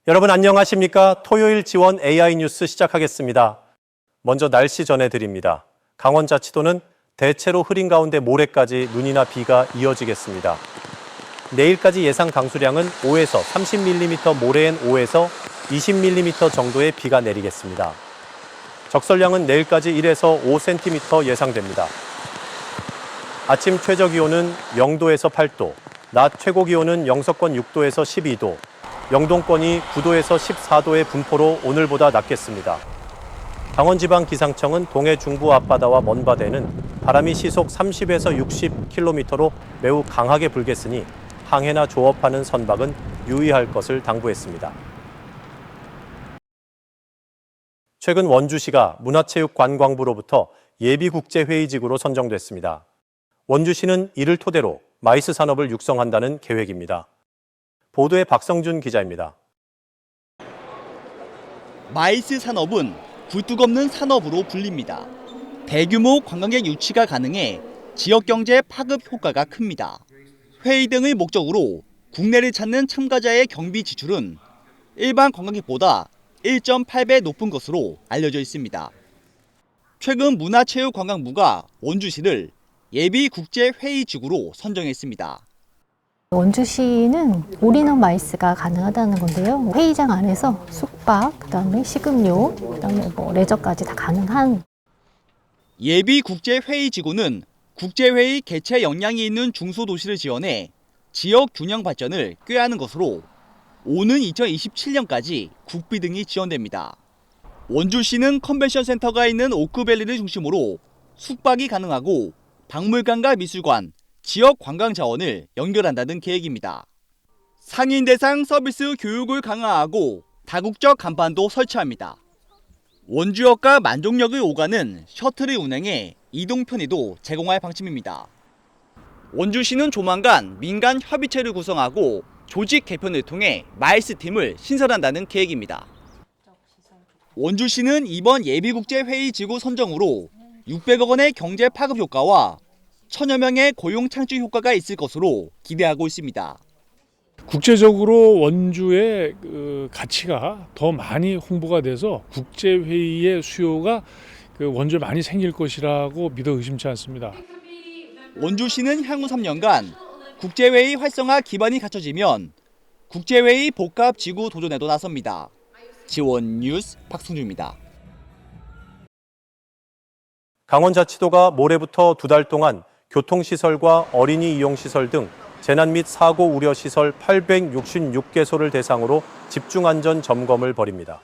여러분 안녕하십니까? 토요일 지원 AI 뉴스 시작하겠습니다. 먼저 날씨 전해드립니다. 강원자치도는 대체로 흐린 가운데 모레까지 눈이나 비가 이어지겠습니다. 내일까지 예상 강수량은 5에서 30mm, 모레엔 5에서 20mm 정도의 비가 내리겠습니다. 적설량은 내일까지 1에서 5cm 예상됩니다. 아침 최저기온은 0도에서 8도, 낮 최고기온은 영서권 6도에서 12도, 영동권이 9도에서 14도의 분포로 오늘보다 낮겠습니다. 강원지방기상청은 동해 중부 앞바다와 먼바다에는 바람이 시속 30에서 60km로 매우 강하게 불겠으니 항해나 조업하는 선박은 유의할 것을 당부했습니다. 최근 원주시가 문화체육관광부로부터 예비국제회의지구로 선정됐습니다. 원주시는 이를 토대로 마이스 산업을 육성한다는 계획입니다. 보도에 박성준 기자입니다. 마이스 산업은 굴뚝 없는 산업으로 불립니다. 대규모 관광객 유치가 가능해 지역 경제 파급 효과가 큽니다. 회의 등을 목적으로 국내를 찾는 참가자의 경비 지출은 일반 관광객보다 1.8배 높은 것으로 알려져 있습니다. 최근 문화체육관광부가 원주시를 예비국제회의지구로 선정했습니다. 원주시는 올인원 마이스가 가능하다는 건데요. 회의장 안에서 숙박, 그다음에 식음료, 그다음에 레저까지 다 가능한. 예비국제회의지구는 국제회의 개최 역량이 있는 중소도시를 지원해 지역 균형 발전을 꾀하는 것으로 오는 2027년까지 국비 등이 지원됩니다. 원주시는 컨벤션 센터가 있는 오크밸리를 중심으로 숙박이 가능하고 박물관과 미술관, 지역 관광 자원을 연결한다는 계획입니다. 상인 대상 서비스 교육을 강화하고 다국적 간판도 설치합니다. 원주역과 만종역을 오가는 셔틀을 운행해 이동 편의도 제공할 방침입니다. 원주시는 조만간 민간 협의체를 구성하고 조직 개편을 통해 마이스 팀을 신설한다는 계획입니다. 원주시는 이번 예비국제회의지구 선정으로 600억 원의 경제 파급 효과와 1000여 명의 고용 창출 효과가 있을 것으로 기대하고 있습니다. 국제적으로 원주의 가치가 더 많이 홍보가 돼서 국제회의의 수요가 원주에 많이 생길 것이라고 믿어 의심치 않습니다. 원주시는 향후 3년간 국제회의 활성화 기반이 갖춰지면 국제회의 복합지구 도전에도 나섭니다. 지원 뉴스 박승주입니다. 강원자치도가 모레부터 2달 동안 교통시설과 어린이 이용시설 등 재난 및 사고 우려 시설 866개소를 대상으로 집중안전 점검을 벌입니다.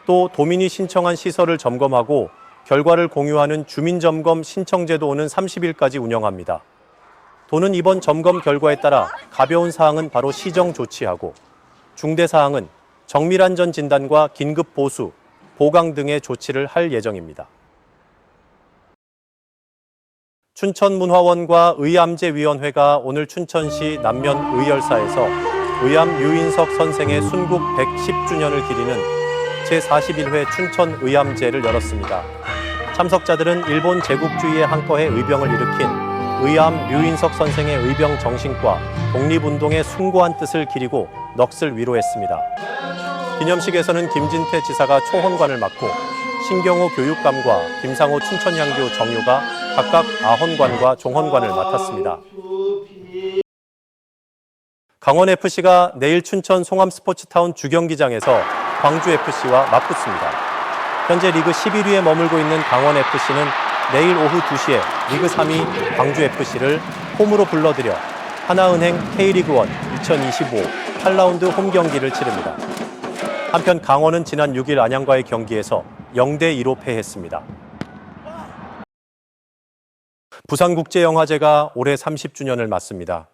또 도민이 신청한 시설을 점검하고 결과를 공유하는 주민점검 신청제도 오는 30일까지 운영합니다. 도는 이번 점검 결과에 따라 가벼운 사항은 바로 시정 조치하고 중대 사항은 정밀안전 진단과 긴급 보수, 보강 등의 조치를 할 예정입니다. 춘천문화원과 의암제위원회가 오늘 춘천시 남면의열사에서 의암 유인석 선생의 순국 110주년을 기리는 제41회 춘천의암제를 열었습니다. 참석자들은 일본 제국주의에 한커해 의병을 일으킨 의암 유인석 선생의 의병 정신과 독립운동의 숭고한 뜻을 기리고 넋을 위로했습니다. 기념식에서는 김진태 지사가 초혼관을 맡고 신경호 교육감과 김상호 춘천향교 정효가 각각 아혼관과 종혼관을 맡았습니다. 강원FC가 내일 춘천 송암스포츠타운 주경기장에서 광주FC와 맞붙습니다. 현재 리그 11위에 머물고 있는 강원FC는 내일 오후 2시에 리그 3위 광주FC를 홈으로 불러들여 하나은행 K리그1 2025 8라운드 홈 경기를 치릅니다. 한편 강원은 지난 6일 안양과의 경기에서 0대2로 패했습니다. 부산국제영화제가 올해 30주년을 맞습니다.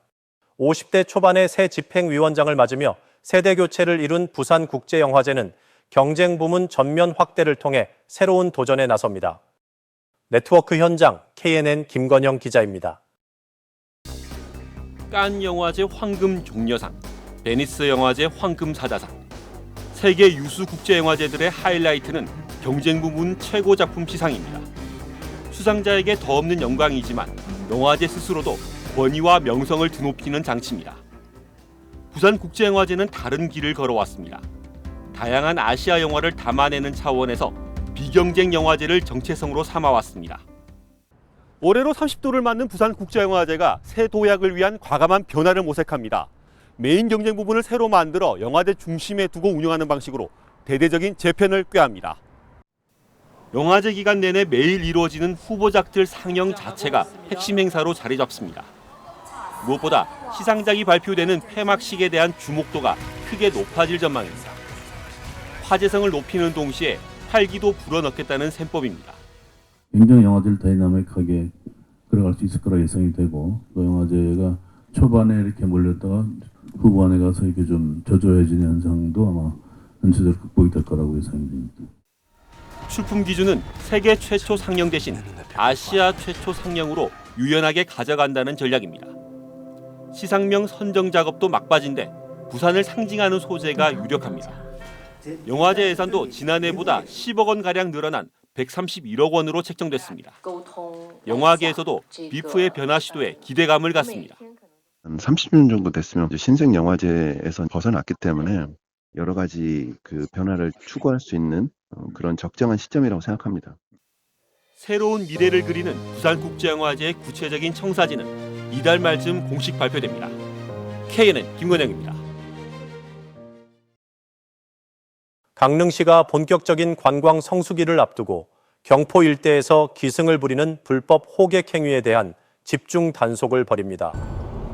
50대 초반의 새 집행위원장을 맞으며 세대 교체를 이룬 부산국제영화제는 경쟁 부문 전면 확대를 통해 새로운 도전에 나섭니다. 네트워크 현장 KNN 김건영 기자입니다. 칸 영화제 황금 종려상, 베니스 영화제 황금 사자상, 세계 유수 국제영화제들의 하이라이트는 경쟁 부문 최고 작품 시상입니다. 수상자에게 더 없는 영광이지만 영화제 스스로도 권위와 명성을 드높이는 장치입니다. 부산국제영화제는 다른 길을 걸어왔습니다. 다양한 아시아 영화를 담아내는 차원에서 비경쟁 영화제를 정체성으로 삼아왔습니다. 올해로 30도를 맞는 부산국제영화제가 새 도약을 위한 과감한 변화를 모색합니다. 메인 경쟁 부분을 새로 만들어 영화제 중심에 두고 운영하는 방식으로 대대적인 재편을 꾀합니다. 영화제 기간 내내 매일 이루어지는 후보작들 상영 자체가 핵심 행사로 자리 잡습니다. 무엇보다 시상작이 발표되는 폐막식에 대한 주목도가 크게 높아질 전망입니다. 화제성을 높이는 동시에 활기도 불어넣겠다는 셈법입니다. 굉장히 영화제를 다이나믹하게 끌어갈 수 있을 거라 예상이 되고, 또 영화제가 초반에 이렇게 몰렸다가 후반에 가서 이렇게 좀 저조해지는 현상도 아마 전체적으로 극복이 될 거라고 예상이 됩니다. 출품 기준은 세계 최초 상영 대신 아시아 최초 상영으로 유연하게 가져간다는 전략입니다. 시상명 선정 작업도 막바지인데 부산을 상징하는 소재가 유력합니다. 영화제 예산도 지난해보다 10억 원가량 늘어난 131억 원으로 책정됐습니다. 영화계에서도 비프의 변화 시도에 기대감을 갖습니다. 30년 정도 됐으면 신생 영화제에서 벗어났기 때문에 여러 가지 그 변화를 추구할 수 있는 그런 적정한 시점이라고 생각합니다. 새로운 미래를 그리는 부산국제영화제의 구체적인 청사진은 이달 말쯤 공식 발표됩니다. KNN 김건영입니다. 강릉시가 본격적인 관광 성수기를 앞두고 경포 일대에서 기승을 부리는 불법 호객 행위에 대한 집중 단속을 벌입니다.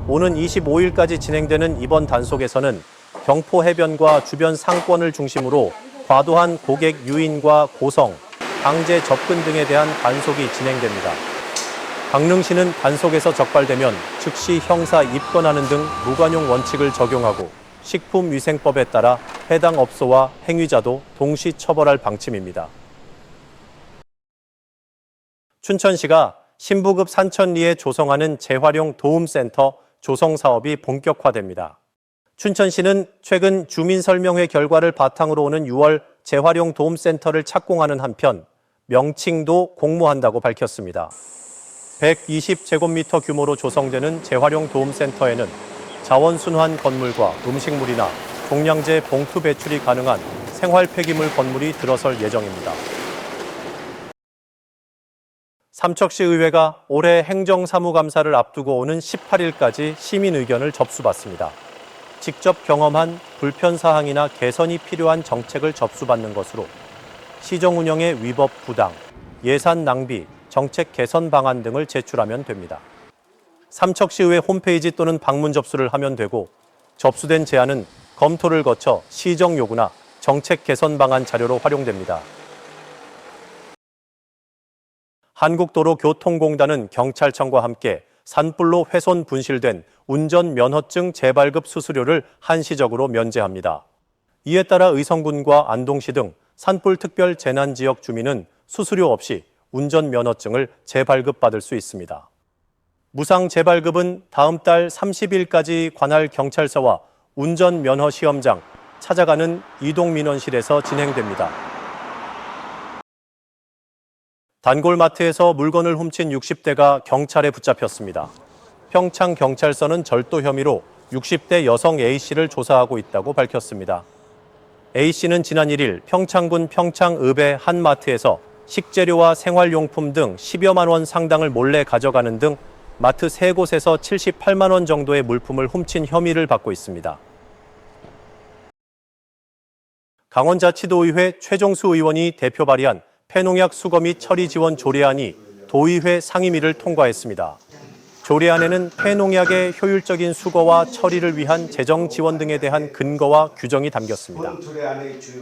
오는 25일까지 진행되는 이번 단속에서는 경포 해변과 주변 상권을 중심으로 과도한 고객 유인과 고성, 강제 접근 등에 대한 단속이 진행됩니다. 강릉시는 단속에서 적발되면 즉시 형사 입건하는 등 무관용 원칙을 적용하고 식품위생법에 따라 해당 업소와 행위자도 동시 처벌할 방침입니다. 춘천시가 신부급 산천리에 조성하는 재활용 도움센터 조성 사업이 본격화됩니다. 춘천시는 최근 주민설명회 결과를 바탕으로 오는 6월 재활용 도움센터를 착공하는 한편 명칭도 공모한다고 밝혔습니다. 120제곱미터 규모로 조성되는 재활용 도움센터에는 자원순환 건물과 음식물이나 종량제 봉투 배출이 가능한 생활 폐기물 건물이 들어설 예정입니다. 삼척시 의회가 올해 행정사무감사를 앞두고 오는 18일까지 시민 의견을 접수받습니다. 직접 경험한 불편사항이나 개선이 필요한 정책을 접수받는 것으로 시정 운영의 위법 부당, 예산 낭비, 정책 개선 방안 등을 제출하면 됩니다. 삼척시의회 홈페이지 또는 방문 접수를 하면 되고 접수된 제안은 검토를 거쳐 시정 요구나 정책 개선 방안 자료로 활용됩니다. 한국도로교통공단은 경찰청과 함께 산불로 훼손 분실된 운전면허증 재발급 수수료를 한시적으로 면제합니다. 이에 따라 의성군과 안동시 등 산불 특별 재난지역 주민은 수수료 없이 운전면허증을 재발급받을 수 있습니다. 무상 재발급은 다음 달 30일까지 관할 경찰서와 운전면허 시험장, 찾아가는 이동민원실에서 진행됩니다. 단골마트에서 물건을 훔친 60대가 경찰에 붙잡혔습니다. 평창경찰서는 절도 혐의로 60대 여성 A씨를 조사하고 있다고 밝혔습니다. A씨는 지난 1일 평창군 평창읍의 한 마트에서 식재료와 생활용품 등 10여만 원 상당을 몰래 가져가는 등 마트 3곳에서 78만 원 정도의 물품을 훔친 혐의를 받고 있습니다. 강원자치도의회 최종수 의원이 대표 발의한 폐농약 수거 및 처리 지원 조례안이 도의회 상임위를 통과했습니다. 조례안에는 폐농약의 효율적인 수거와 처리를 위한 재정 지원 등에 대한 근거와 규정이 담겼습니다.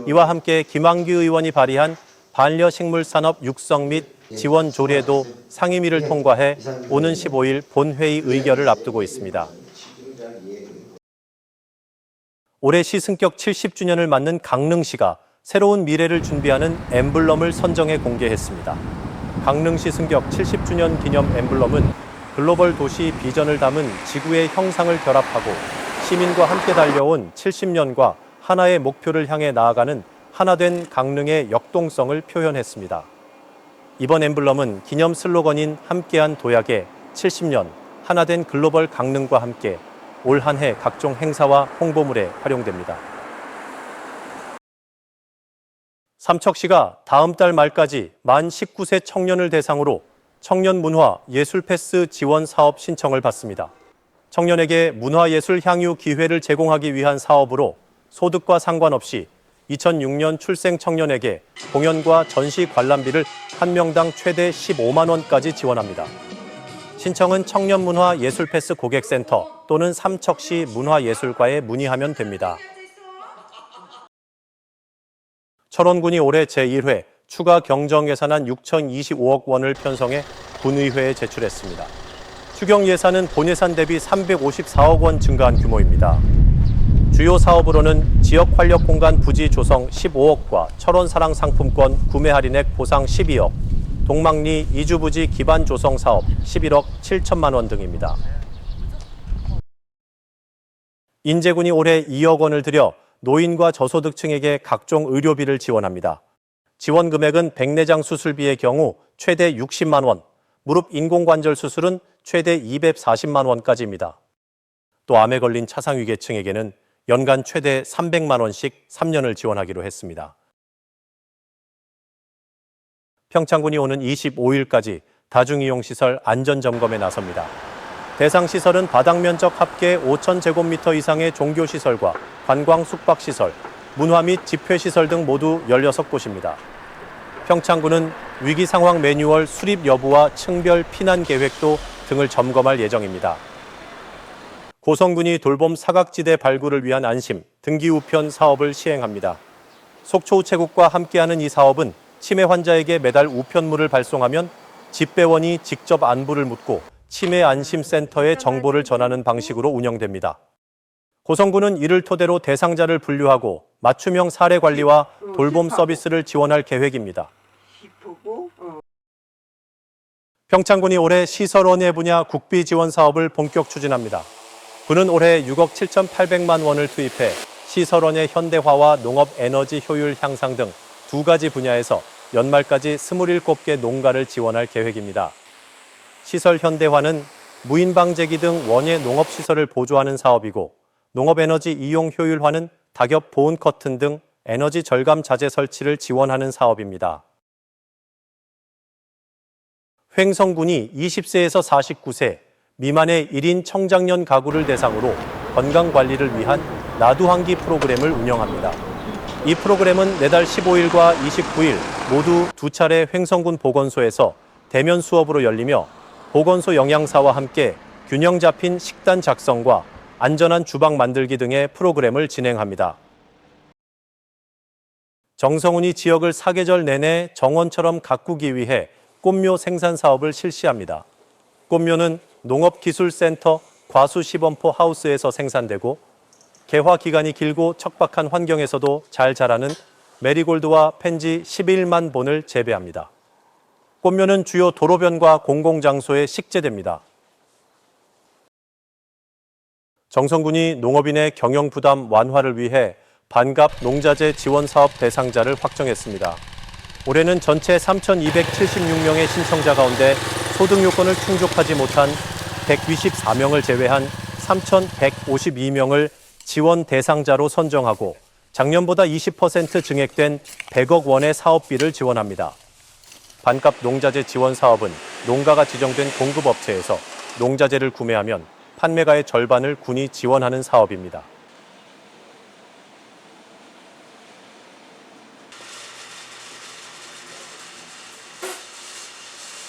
이와 함께 김한규 의원이 발의한 반려식물 산업 육성 및 지원 조례도 상임위를 통과해 오는 15일 본회의 의결을 앞두고 있습니다. 올해 시승격 70주년을 맞는 강릉시가 새로운 미래를 준비하는 엠블럼을 선정해 공개했습니다. 강릉시 승격 70주년 기념 엠블럼은 글로벌 도시 비전을 담은 지구의 형상을 결합하고 시민과 함께 달려온 70년과 하나의 목표를 향해 나아가는 하나된 강릉의 역동성을 표현했습니다. 이번 엠블럼은 기념 슬로건인 함께한 도약의 70년 하나된 글로벌 강릉과 함께 올 한 해 각종 행사와 홍보물에 활용됩니다. 삼척시가 다음 달 말까지 만 19세 청년을 대상으로 청년 문화 예술 패스 지원 사업 신청을 받습니다. 청년에게 문화예술 향유 기회를 제공하기 위한 사업으로 소득과 상관없이 2006년 출생 청년에게 공연과 전시 관람비를 한 명당 최대 15만 원까지 지원합니다. 신청은 청년문화예술패스 고객센터 또는 삼척시 문화예술과에 문의하면 됩니다. 철원군이 올해 제1회 추가 경정 예산안 6,025억 원을 편성해 군의회에 제출했습니다. 추경 예산은 본 예산 대비 354억 원 증가한 규모입니다. 주요 사업으로는 지역 활력 공간 부지 조성 15억과 철원 사랑 상품권 구매 할인액 보상 12억, 동막리 이주 부지 기반 조성 사업 11억 7천만 원 등입니다. 인제군이 올해 2억 원을 들여 노인과 저소득층에게 각종 의료비를 지원합니다. 지원 금액은 백내장 수술비의 경우 최대 60만 원, 무릎 인공관절 수술은 최대 240만 원까지입니다. 또 암에 걸린 차상위계층에게는 연간 최대 300만 원씩 3년을 지원하기로 했습니다. 평창군이 오는 25일까지 다중이용시설 안전점검에 나섭니다. 대상 시설은 바닥 면적 합계 5,000제곱미터 이상의 종교시설과 관광 숙박시설, 문화 및 집회시설 등 모두 16곳입니다. 평창군은 위기상황 매뉴얼 수립 여부와 층별 피난 계획도 등을 점검할 예정입니다. 고성군이 돌봄 사각지대 발굴을 위한 안심, 등기 우편 사업을 시행합니다. 속초우체국과 함께하는 이 사업은 치매 환자에게 매달 우편물을 발송하면 집배원이 직접 안부를 묻고 치매 안심센터에 정보를 전하는 방식으로 운영됩니다. 고성군은 이를 토대로 대상자를 분류하고 맞춤형 사례 관리와 돌봄 서비스를 지원할 계획입니다. 평창군이 올해 시설원예 분야 국비 지원 사업을 본격 추진합니다. 군은 올해 6억 7,800만 원을 투입해 시설원예 현대화와 농업 에너지 효율 향상 등 두 가지 분야에서 연말까지 27개 농가를 지원할 계획입니다. 시설 현대화는 무인방제기 등 원예 농업시설을 보조하는 사업이고 농업에너지 이용 효율화는 닭엽 보온 커튼 등 에너지 절감 자재 설치를 지원하는 사업입니다. 횡성군이 20세에서 49세 미만의 1인 청장년 가구를 대상으로 건강관리를 위한 나두한기 프로그램을 운영합니다. 이 프로그램은 내달 15일과 29일 모두 2차례 횡성군 보건소에서 대면 수업으로 열리며 보건소 영양사와 함께 균형 잡힌 식단 작성과 안전한 주방 만들기 등의 프로그램을 진행합니다. 정성훈이 지역을 사계절 내내 정원처럼 가꾸기 위해 꽃묘 생산 사업을 실시합니다. 꽃묘는 농업기술센터 과수시범포 하우스에서 생산되고 개화 기간이 길고 척박한 환경에서도 잘 자라는 메리골드와 펜지 11만 본을 재배합니다. 꽃묘는 주요 도로변과 공공장소에 식재됩니다. 정성군이 농업인의 경영 부담 완화를 위해 반갑 농자재 지원 사업 대상자를 확정했습니다. 올해는 전체 3,276명의 신청자 가운데 소득 요건을 충족하지 못한 194명을 제외한 3,152명을 지원 대상자로 선정하고 작년보다 20% 증액된 100억 원의 사업비를 지원합니다. 반값 농자재 지원 사업은 농가가 지정된 공급업체에서 농자재를 구매하면 판매가의 절반을 군이 지원하는 사업입니다.